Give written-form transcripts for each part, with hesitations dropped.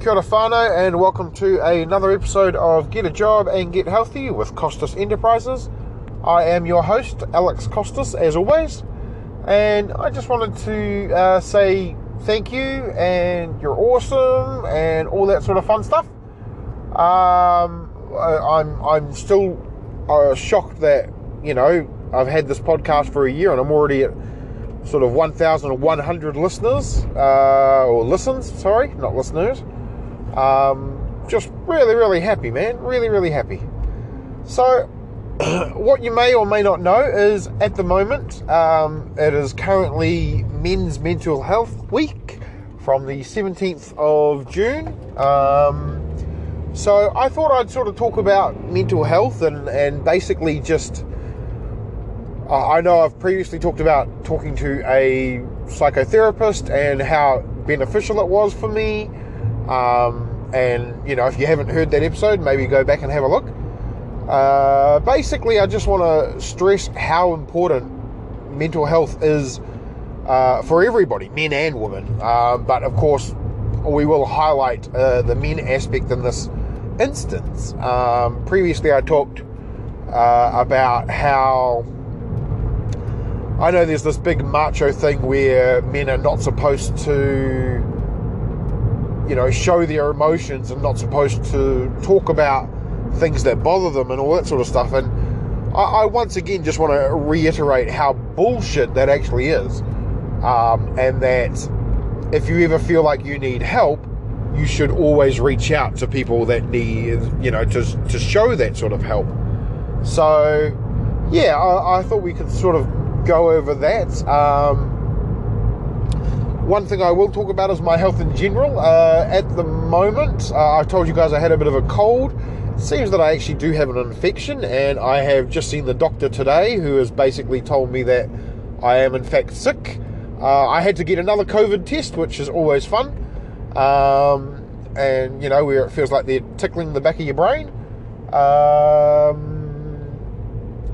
Kia ora whānau, and welcome to another episode of Get a Job and Get Healthy with Costas Enterprises. I am your host, Alex Costas, as always, and I just wanted to say thank you, and you're awesome, and all that sort of fun stuff. I'm still shocked that, I've had this podcast for a year and I'm already at sort of 1,100 listeners, or listens, sorry, not listeners. Just really happy, man. Really happy. So, what you may or may not know is, at the moment, it is currently Men's Mental Health Week from the 17th of June. So I thought I'd sort of talk about mental health and basically just... I know I've previously talked about talking to a psychotherapist and how beneficial it was for me. And, if you haven't heard that episode, maybe go back and have a look. Basically, I just want to stress how important mental health is for everybody, men and women. But, of course, we will highlight the men aspect in this instance. Previously, I talked about how... I know there's this big macho thing where men are not supposed to, show their emotions and not supposed to talk about things that bother them and all that sort of stuff. And I once again just want to reiterate how bullshit that actually is. And that if you ever feel like you need help, you should always reach out to people that need, to show that sort of help. So, yeah, I thought we could sort of go over that. One thing I will talk about is my health in general. At the moment, I told you guys I had a bit of a cold. It seems that I actually do have an infection, and I have just seen the doctor today, who has basically told me that I am in fact sick. I had to get another COVID test, which is always fun. And where it feels like they're tickling the back of your brain.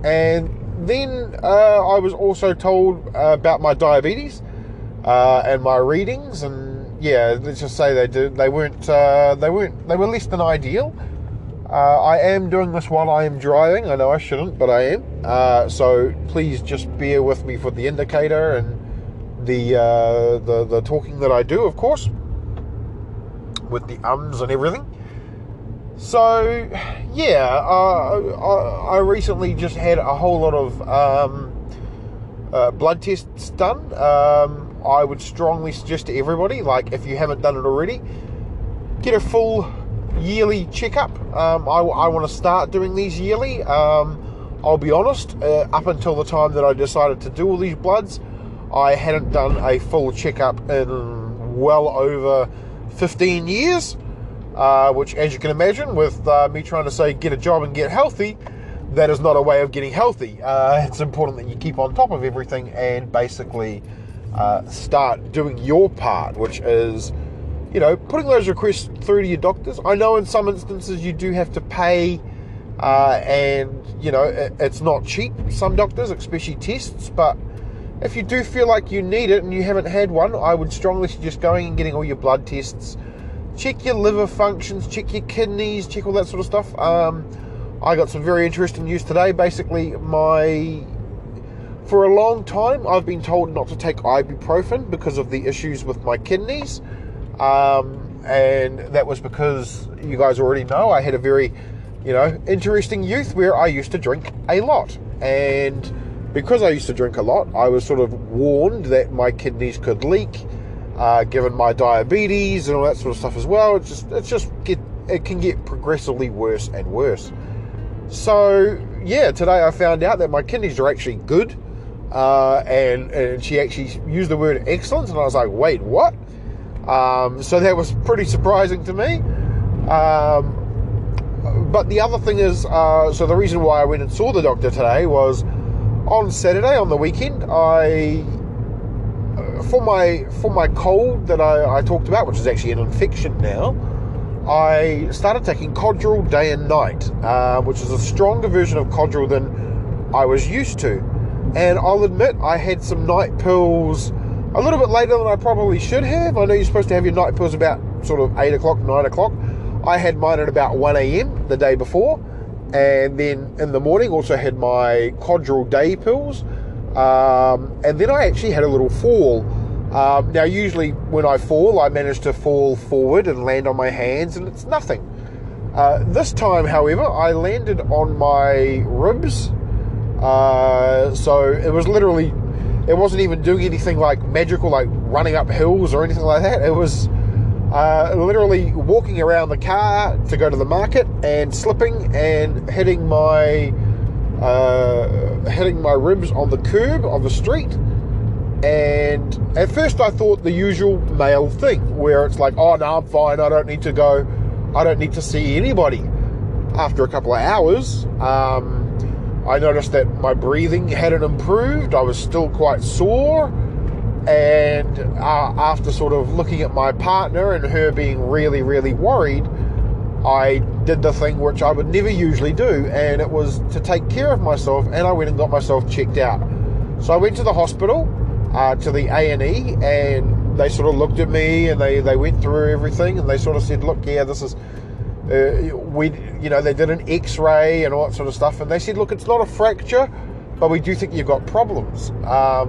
And then I was also told about my diabetes and my readings, and yeah, let's just say they were less than ideal. I am doing this while I am driving. I know I shouldn't, but I am. So please just bear with me for the indicator and the talking that I do, of course, with the ums and everything. So, yeah, I recently just had a whole lot of blood tests done. I would strongly suggest to everybody, like, if you haven't done it already, get a full yearly checkup. I want to start doing these yearly. I'll be honest, up until the time that I decided to do all these bloods, I hadn't done a full checkup in well over 15 years. Which, as you can imagine, with me trying to say get a job and get healthy, that is not a way of getting healthy. It's important that you keep on top of everything and basically start doing your part, which is, putting those requests through to your doctors. I know in some instances you do have to pay, and, it's not cheap, some doctors, especially tests, but if you do feel like you need it and you haven't had one, I would strongly suggest going and getting all your blood tests. Check your liver functions, check your kidneys, check all that sort of stuff. I got some very interesting news today. Basically, for a long time, I've been told not to take ibuprofen because of the issues with my kidneys. And that was because, you guys already know, I had a very, interesting youth where I used to drink a lot. And because I used to drink a lot, I was sort of warned that my kidneys could leak. Given my diabetes and all that sort of stuff as well, it can get progressively worse and worse. So yeah, today I found out that my kidneys are actually good, and she actually used the word excellent, and I was like, wait, what? So that was pretty surprising to me. But the other thing is, so the reason why I went and saw the doctor today was on Saturday, on the weekend, for my cold that I talked about, which is actually an infection now, I started taking Codral day and night, which is a stronger version of Codral than I was used to. And I'll admit, I had some night pills a little bit later than I probably should have. I know you're supposed to have your night pills about sort of 8 o'clock, 9 o'clock. I had mine at about 1 a.m. the day before, and then in the morning also had my Codral day pills, and then I actually had a little fall. Now usually when I fall, I manage to fall forward and land on my hands, and it's nothing. This time, however, I landed on my ribs, so it was literally, it wasn't even doing anything like magical, like running up hills or anything like that. It was literally walking around the car to go to the market and slipping and hitting my ribs on the curb of the street. And at first I thought the usual male thing, where it's like, oh no, I'm fine, I don't need to go, I don't need to see anybody. After a couple of hours, I noticed that my breathing hadn't improved. I was still quite sore, and after sort of looking at my partner and her being really, really worried, I did the thing which I would never usually do, and it was to take care of myself, and I went and got myself checked out. So I went to the hospital, to the A&E, and they sort of looked at me, and they went through everything, and they sort of said, look, yeah, this is, they did an x-ray and all that sort of stuff, and they said, look, it's not a fracture, but we do think you've got problems,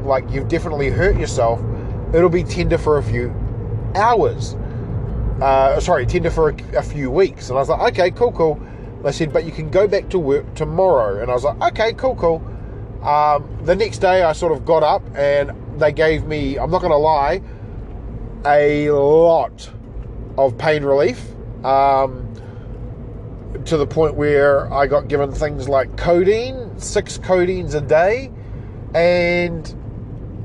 like you've definitely hurt yourself. It'll be tender for a few hours, tender for a few weeks. And I was like, okay, cool. They said, but you can go back to work tomorrow. And I was like, okay, cool. The next day I sort of got up, and they gave me, I'm not going to lie, a lot of pain relief, to the point where I got given things like codeine, 6 codeines a day. And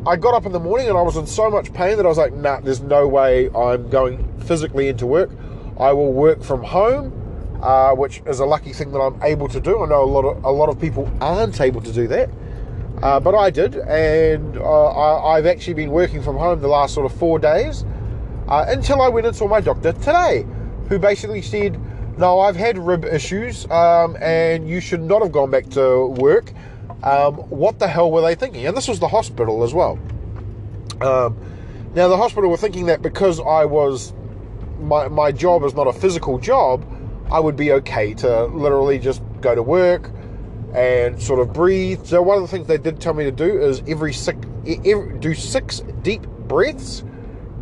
I got up in the morning and I was in so much pain that I was like, nah, there's no way I'm going physically into work. I will work from home, which is a lucky thing that I'm able to do. I know a lot of people aren't able to do that. But I did, and I've actually been working from home the last sort of 4 days, until I went and saw my doctor today, who basically said, no, I've had rib issues, and you should not have gone back to work. What the hell were they thinking? And this was the hospital as well. Now, the hospital were thinking that because my job is not a physical job, I would be okay to literally just go to work and sort of breathe. So one of the things they did tell me to do is do 6 deep breaths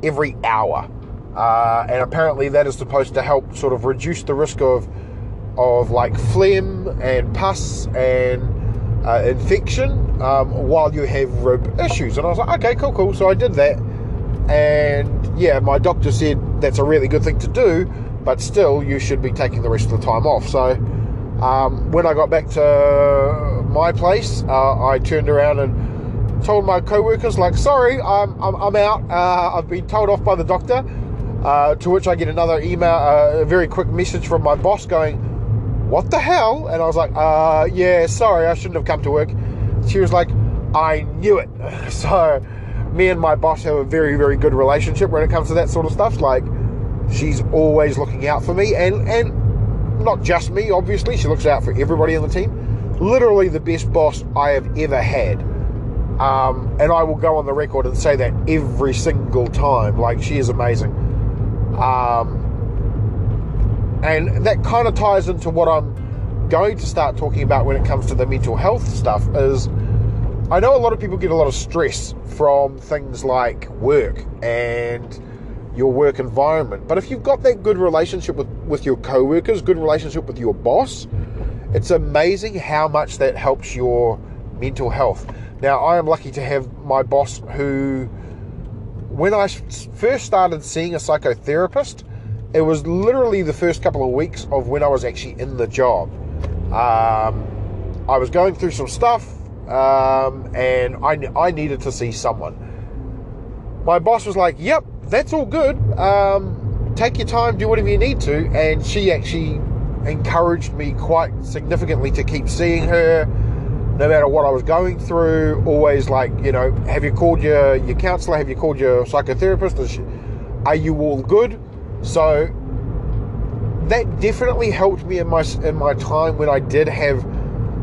every hour, and apparently that is supposed to help sort of reduce the risk of like phlegm and pus and infection while you have rib issues. And I was like, okay, cool. So I did that, and yeah, my doctor said that's a really good thing to do, but still you should be taking the rest of the time off. So when I got back to my place, I turned around and told my co-workers, like, sorry, I'm out. I've been told off by the doctor. To which I get another email, a very quick message from my boss going, what the hell? And I was like, yeah, sorry, I shouldn't have come to work. She was like, I knew it. So me and my boss have a very, very good relationship when it comes to that sort of stuff. Like, she's always looking out for me, and not just me, obviously. She looks out for everybody on the team. Literally the best boss I have ever had. And I will go on the record and say that every single time. Like, she is amazing. And that kind of ties into what I'm going to start talking about when it comes to the mental health stuff. Is I know a lot of people get a lot of stress from things like work and your work environment, but if you've got that good relationship with your co-workers, good relationship with your boss, it's amazing how much that helps your mental health. Now, I am lucky to have my boss who, when I first started seeing a psychotherapist, it was literally the first couple of weeks of when I was actually in the job. I was going through some stuff, and I needed to see someone. My boss was like, yep, that's all good. Take your time, do whatever you need to. And she actually encouraged me quite significantly to keep seeing her, no matter what I was going through. Always like, have you called your counsellor? Have you called your psychotherapist? Are you all good? So that definitely helped me in my time when I did have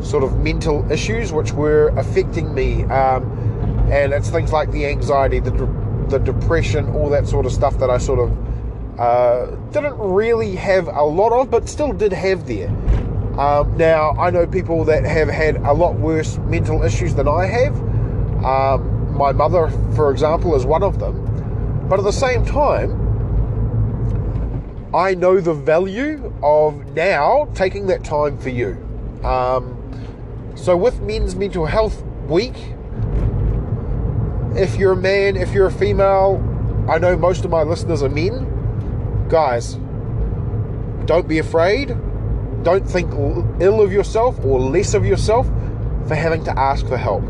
sort of mental issues which were affecting me. And it's things like the anxiety, the depression, all that sort of stuff that I sort of didn't really have a lot of, but still did have there. Now, I know people that have had a lot worse mental issues than I have. My mother, for example, is one of them. But at the same time, I know the value of now taking that time for you. So with Men's Mental Health Week, if you're a man, if you're a female, I know most of my listeners are men. Guys, don't be afraid. Don't think ill of yourself or less of yourself for having to ask for help.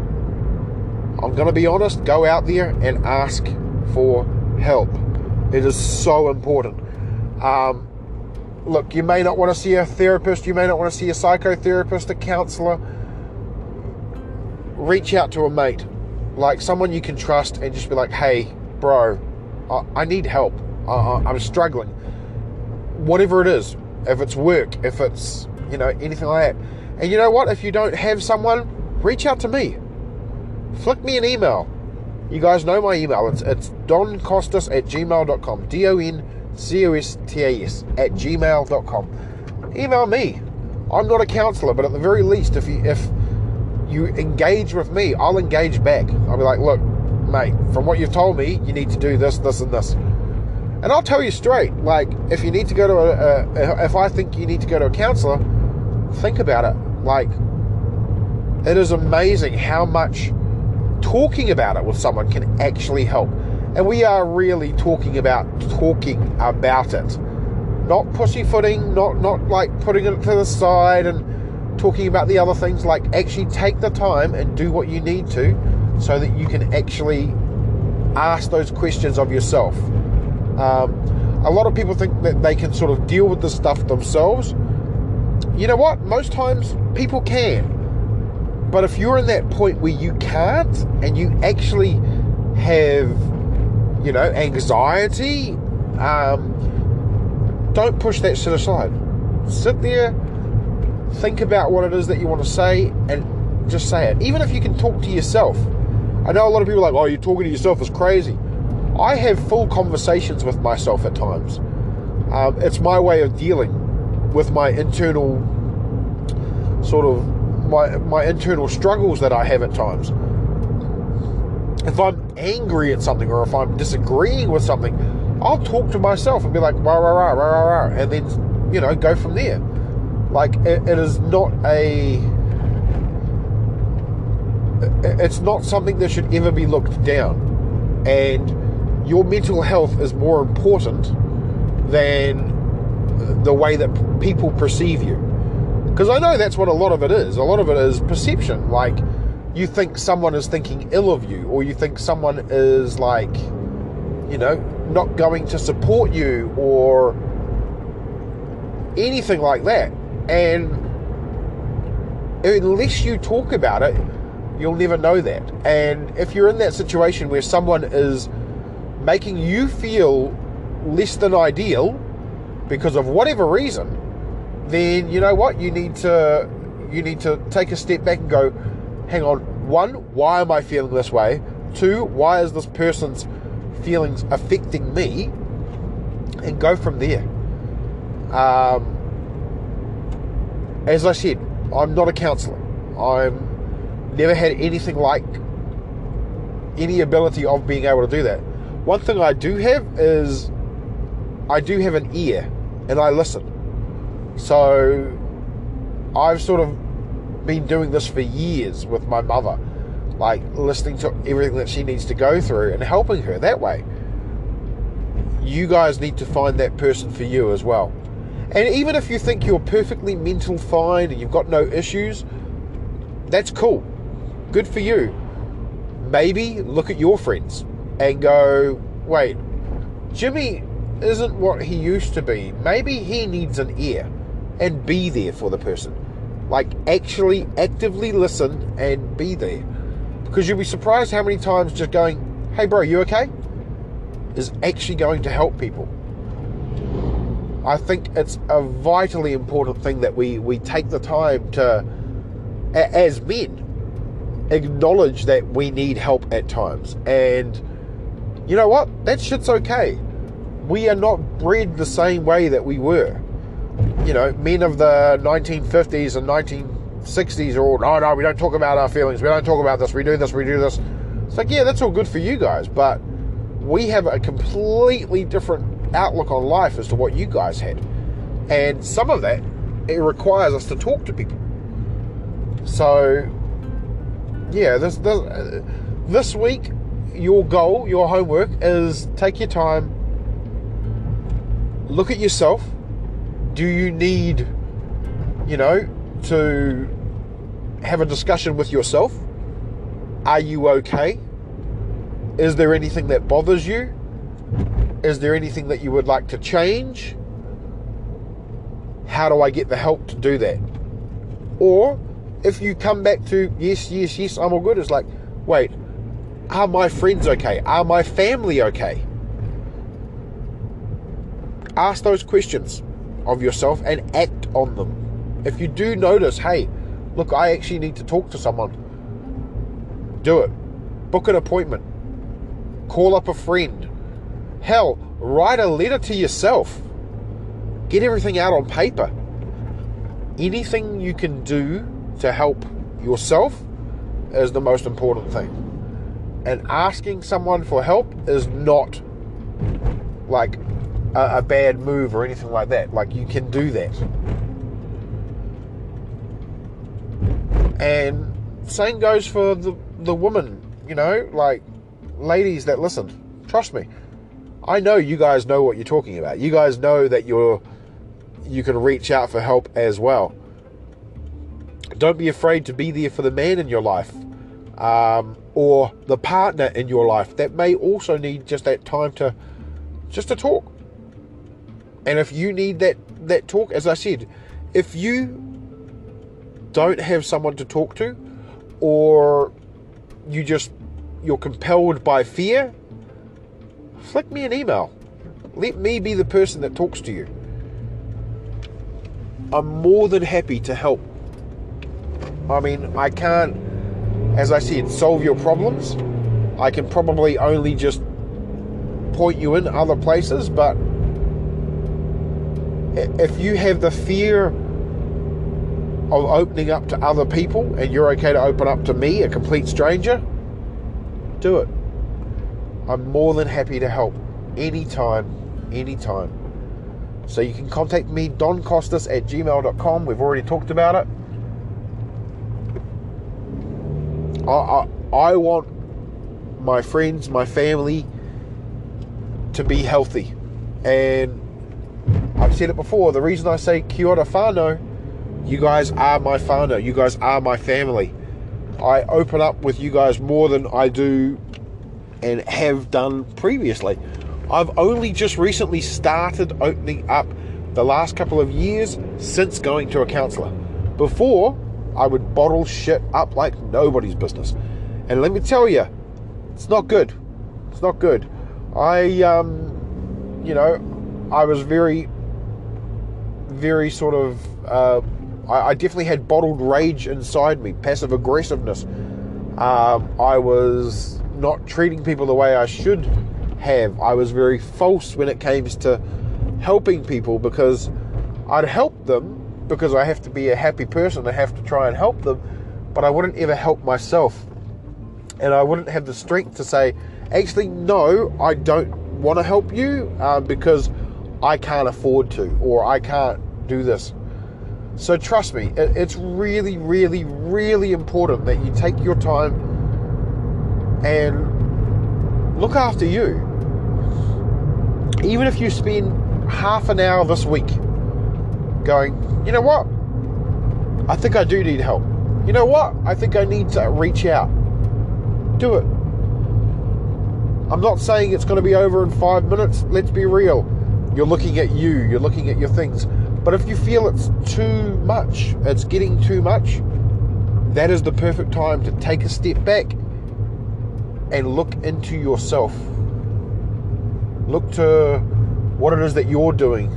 I'm going to be honest, go out there and ask for help. It is so important. Look, you may not want to see a therapist, you may not want to see a psychotherapist, a counsellor. Reach out to a mate, like someone you can trust, and just be like, hey, bro, I need help. I'm struggling. Whatever it is, if it's work, if it's, anything like that. And you know what? If you don't have someone, reach out to me. Flick me an email. You guys know my email. It's doncostas@gmail.com. DONCOSTAS@gmail.com. Email me. I'm not a counsellor, but at the very least, if you engage with me, I'll engage back. I'll be like, look, mate, from what you've told me, you need to do this, this, and this. And I'll tell you straight, like, if you need to go to if I think you need to go to a counsellor, think about it. Like, it is amazing how much talking about it with someone can actually help. And we are really talking about it. Not pussyfooting, not like putting it to the side and talking about the other things. Like, actually take the time and do what you need to so that you can actually ask those questions of yourself. A lot of people think that they can sort of deal with this stuff themselves. You know what? Most times people can. But if you're in that point where you can't, and you actually have, anxiety, don't push that shit aside. Sit there, think about what it is that you want to say, and just say it. Even if you can talk to yourself. I know a lot of people are like, oh, you're talking to yourself is crazy. I have full conversations with myself at times. It's my way of dealing with my internal my internal struggles that I have at times. If I'm angry at something, or if I'm disagreeing with something, I'll talk to myself and be like, rah, rah, rah, rah, rah, rah, and then, go from there. Like, it's not something that should ever be looked down. And your mental health is more important than the way that people perceive you. Because I know that's what a lot of it is. A lot of it is perception. Like, you think someone is thinking ill of you, or you think someone is like, not going to support you, or anything like that. And unless you talk about it, you'll never know that. And if you're in that situation where someone is making you feel less than ideal because of whatever reason, then you know what? You need to take a step back and go, hang on, 1, why am I feeling this way? 2, why is this person's feelings affecting me? And go from there. As I said, I'm not a counsellor. I've never had anything like any ability of being able to do that. One thing I do have is I do have an ear, and I listen. So I've sort of been doing this for years with my mother, like listening to everything that she needs to go through and helping her that way. You guys need to find that person for you as well. And even if you think you're perfectly mental fine and you've got no issues, that's cool. Good for you. Maybe look at your friends and go, wait, Jimmy isn't what he used to be. Maybe he needs an ear, and be there for the person. Like, actually actively listen and be there. Because you'll be surprised how many times just going, hey bro, you okay? Is actually going to help people. I think it's a vitally important thing that we take the time to, as men, acknowledge that we need help at times. And you know what? That shit's okay. we are not bred the same way that we were. You know, men of the 1950s and 1960s are all, no, we don't talk about our feelings, we don't talk about this, we do this. It's like, yeah, that's all good for you guys, but we have a completely different outlook on life as to what you guys had. And some of that, it requires us to talk to people. So, yeah, this week, your goal, your homework is take your time, look at yourself. Do you need, to have a discussion with yourself? Are you okay? Is there anything that bothers you? Is there anything that you would like to change? How do I get the help to do that? Or if you come back to yes, I'm all good, it's like, wait, are my friends okay? Are my family okay? Ask those questions of yourself and act on them. If you do notice, hey, look, I actually need to talk to someone, do it. Book an appointment. Call up a friend. Hell, write a letter to yourself. Get everything out on paper. Anything you can do to help yourself is the most important thing. And asking someone for help is not like a bad move or anything like that. Like, you can do that. And same goes for the woman, like ladies that listen. Trust me, I know you guys know what you're talking about. You guys know that you can reach out for help as well. Don't be afraid to be there for the man in your life, or the partner in your life that may also need just that time to talk. And if you need that talk, as I said, if you don't have someone to talk to, or you're compelled by fear, flick me an email. Let me be the person that talks to you. I'm more than happy to help. I mean, I can't, as I said, solve your problems. I can probably only just point you in other places, but if you have the fear of opening up to other people and you're okay to open up to me, a complete stranger, do it. I'm more than happy to help anytime. So you can contact me, doncostas@gmail.com. We've already talked about it. I want my friends, my family to be healthy. And I've said it before, the reason I say kia ora whānau, you guys are my whānau, you guys are my family. I open up with you guys more than I do and have done previously. I've only just recently started opening up the last couple of years since going to a counsellor. Before, I would bottle shit up like nobody's business. And let me tell you, it's not good. It's not good. I was very sort of, I definitely had bottled rage inside me, passive aggressiveness. I was not treating people the way I should have. I was very false when it came to helping people, because I'd help them because I have to be a happy person. I have to try and help them, but I wouldn't ever help myself. And I wouldn't have the strength to say, actually, no, I don't want to help you because I can't afford to, or I can't do this. So trust me, it's really, really, really important that you take your time and look after you. Even if you spend half an hour this week going, you know what, I think I do need help. You know what, I think I need to reach out. Do it. I'm not saying it's going to be over in 5 minutes. Let's be real. You're looking at you. You're looking at your things. But if you feel it's too much, it's getting too much, that is the perfect time to take a step back and look into yourself. Look to what it is that you're doing.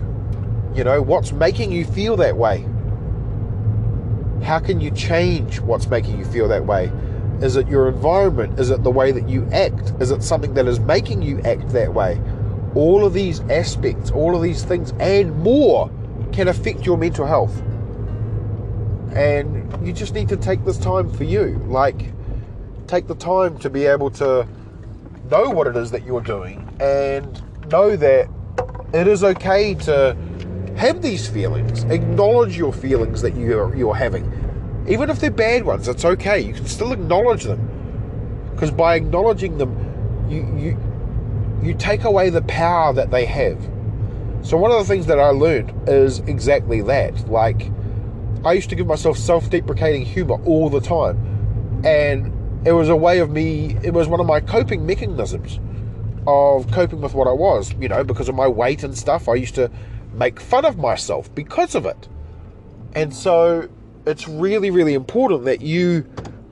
You know, what's making you feel that way? How can you change what's making you feel that way? Is it your environment? Is it the way that you act? Is it something that is making you act that way? All of these aspects, all of these things and more can affect your mental health. And you just need to take this time for you. Like, take the time to be able to know what it is that you're doing and know that it is okay to have these feelings. Acknowledge your feelings that you're having. Even if they're bad ones, it's okay. You can still acknowledge them. Because by acknowledging them, you take away the power that they have. So one of the things that I learned is exactly that. Like, I used to give myself self-deprecating humor all the time. And it was a way of me, it was one of my coping mechanisms of coping with what I was, because of my weight and stuff. I used to make fun of myself because of it. And so it's really, really important that you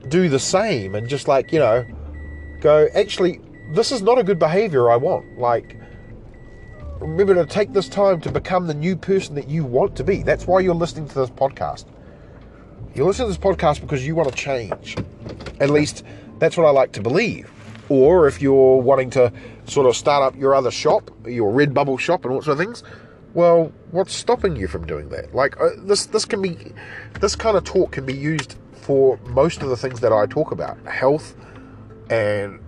do the same and just go, actually, this is not a good behavior I want. Like, remember to take this time to become the new person that you want to be. That's why you're listening to this podcast. You're listening to this podcast because you want to change. At least that's what I like to believe. Or if you're wanting to sort of start up your other shop, your Redbubble shop and all sorts of things, well, what's stopping you from doing that? Like, this kind of talk can be used for most of the things that I talk about. Health and,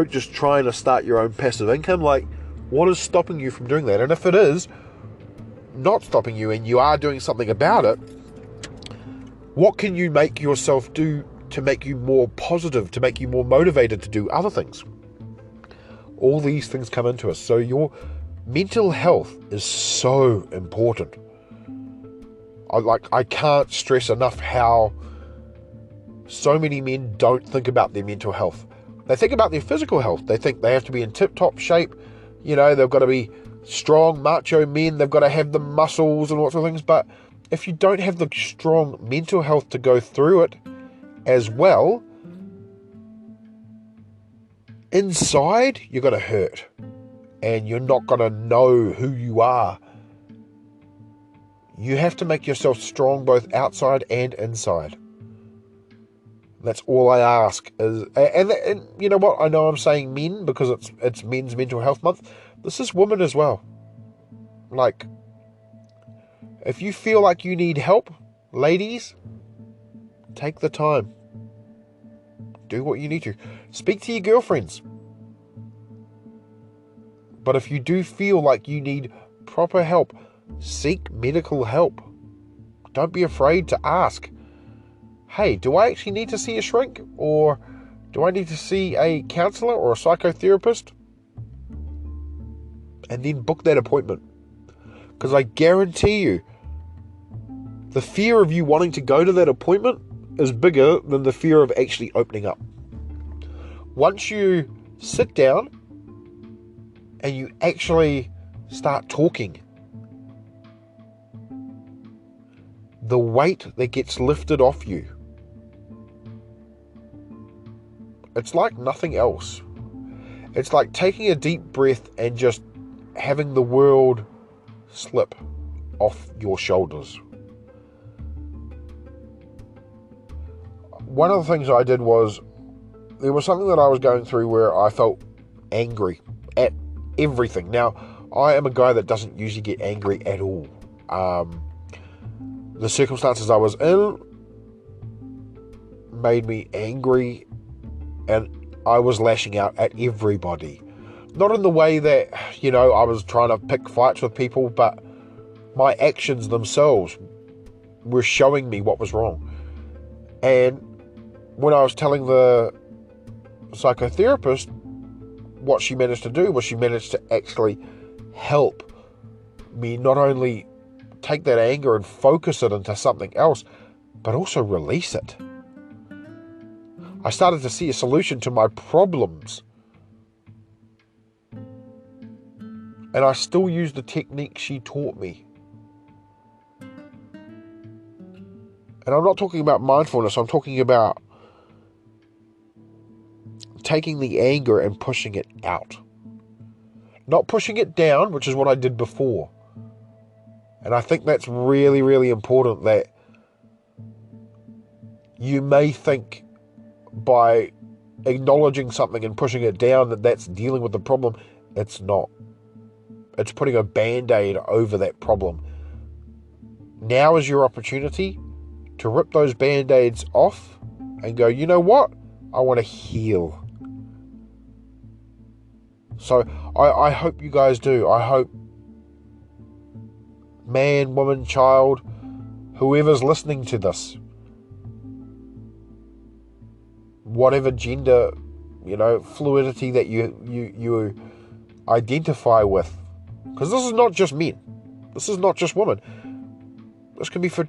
just trying to start your own passive income. Like, what is stopping you from doing that? And if it is not stopping you and you are doing something about it, what can you make yourself do to make you more positive, to make you more motivated to do other things? All these things come into us. So your mental health is so important. I can't stress enough how so many men don't think about their mental health. They think about their physical health. They think they have to be in tip-top shape. They've got to be strong, macho men. They've got to have the muscles and all sorts of things. But if you don't have the strong mental health to go through it as well, inside you're going to hurt. And you're not going to know who you are. You have to make yourself strong both outside and inside. That's all I ask. And you know what? I know I'm saying men because it's Men's Mental Health Month. This is women as well. Like, if you feel like you need help, ladies, take the time. Do what you need to. Speak to your girlfriends. But if you do feel like you need proper help, seek medical help. Don't be afraid to ask. Hey, do I actually need to see a shrink? Or do I need to see a counsellor or a psychotherapist? And then book that appointment. Because I guarantee you, the fear of you wanting to go to that appointment is bigger than the fear of actually opening up. Once you sit down and you actually start talking, the weight that gets lifted off you, it's like nothing else. It's like taking a deep breath and just having the world slip off your shoulders. One of the things I did was, there was something that I was going through where I felt angry at everything. Now, I am a guy that doesn't usually get angry at all. The circumstances I was in made me angry, and I was lashing out at everybody. Not in the way that, I was trying to pick fights with people, but my actions themselves were showing me what was wrong. And when I was telling the psychotherapist, what she managed to do was she managed to actually help me not only take that anger and focus it into something else, but also release it. I started to see a solution to my problems. And I still use the technique she taught me. And I'm not talking about mindfulness, I'm talking about taking the anger and pushing it out. Not pushing it down, which is what I did before. And I think that's really, really important, that you may think by acknowledging something and pushing it down that that's dealing with the problem. It's not. It's putting a band-aid over that problem. Now is your opportunity to rip those band-aids off and go, you know what? I want to heal. So I hope you guys do. I hope man, woman, child, whoever's listening to this, whatever gender, fluidity that you identify with, because this is not just men, this is not just women, this can be for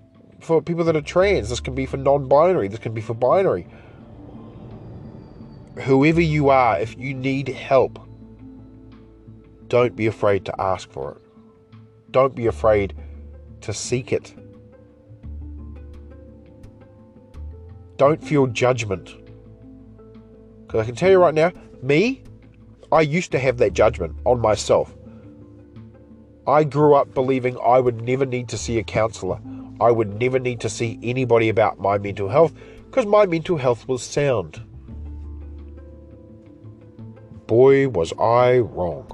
people that are trans, this can be for non-binary, this can be for binary. Whoever you are, if you need help, don't be afraid to ask for it. Don't be afraid to seek it. Don't feel judgment. Because I can tell you right now, I used to have that judgment on myself. I grew up believing I would never need to see a counsellor. I would never need to see anybody about my mental health because my mental health was sound. Boy, was I wrong.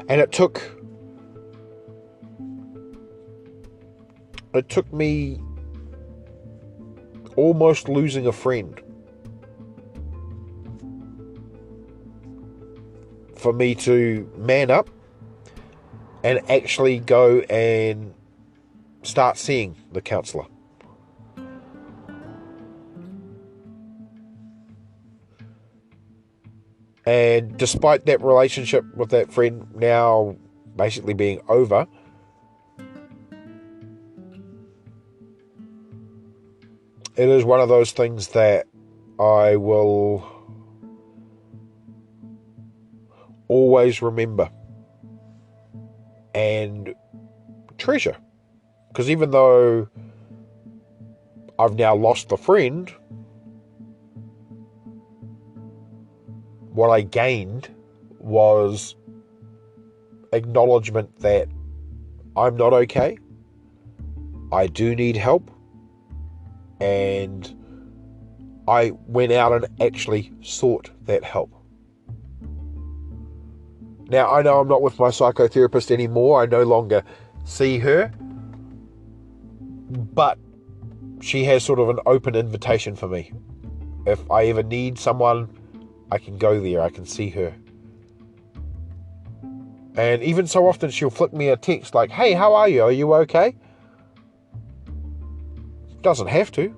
And it took me almost losing a friend for me to man up and actually go and start seeing the counsellor. And despite that relationship with that friend now basically being over, it is one of those things that I will always remember and treasure. Because even though I've now lost the friend, what I gained was acknowledgement that I'm not okay. I do need help. And I went out and actually sought that help. Now, I know I'm not with my psychotherapist anymore. I no longer see her. But she has sort of an open invitation for me. If I ever need someone, I can go there. I can see her. And even so often she'll flick me a text like, hey, how are you? Are you okay? Doesn't have to.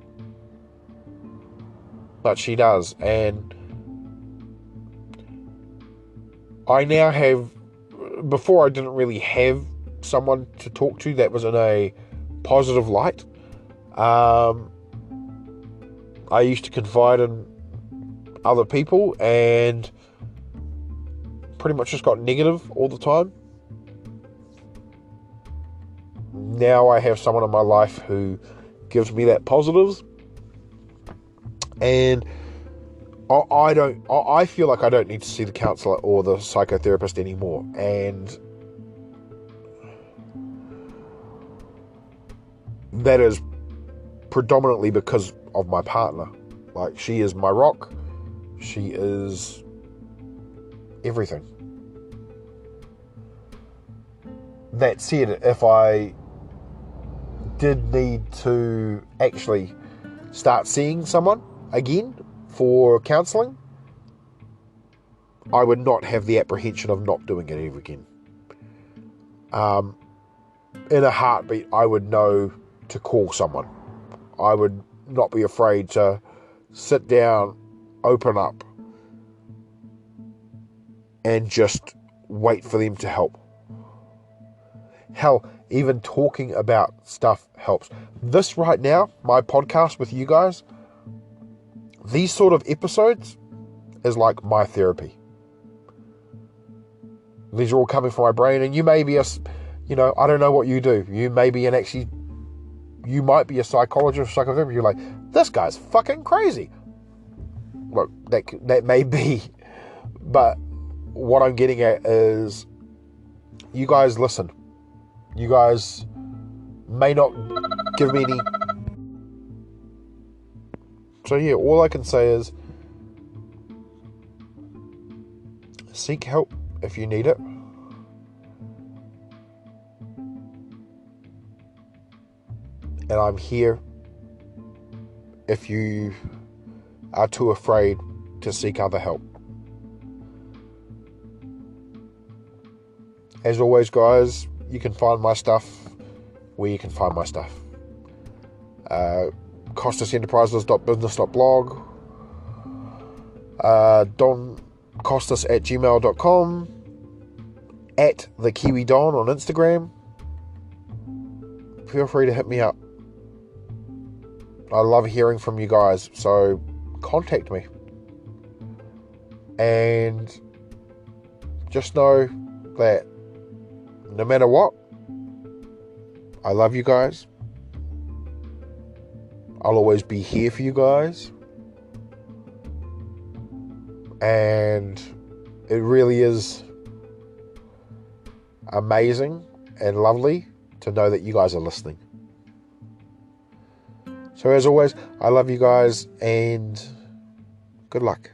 But she does. And I now have, before I didn't really have someone to talk to that was in a positive light. I used to confide in other people and pretty much just got negative all the time. Now I have someone in my life who gives me that positives, and I feel like I don't need to see the counsellor or the psychotherapist anymore. And that is predominantly because of my partner. Like, she is my rock. She is everything. That said, if I did need to actually start seeing someone again for counselling, I would not have the apprehension of not doing it ever again. In a heartbeat, I would know to call someone. I would not be afraid to sit down, open up, and just wait for them to help. Hell, even talking about stuff helps. This right now, my podcast with you guys, these sort of episodes is like my therapy. These are all coming from my brain, and you may be I don't know what you do. You may be you might be a psychologist, psychotherapist. You're like, this guy's fucking crazy. Look, that may be, but what I'm getting at is, you guys listen. You guys may not give me any. So yeah, all I can say is, seek help if you need it. And I'm here if you are too afraid to seek other help. As always, guys, you can find my stuff where you can find my stuff. CostasEnterprises.business.blog, doncostas@gmail.com, at the Kiwi Don on Instagram. Feel free to hit me up. I love hearing from you guys, so contact me. And just know that no matter what, I love you guys. I'll always be here for you guys. And it really is amazing and lovely to know that you guys are listening. So as always, I love you guys and good luck.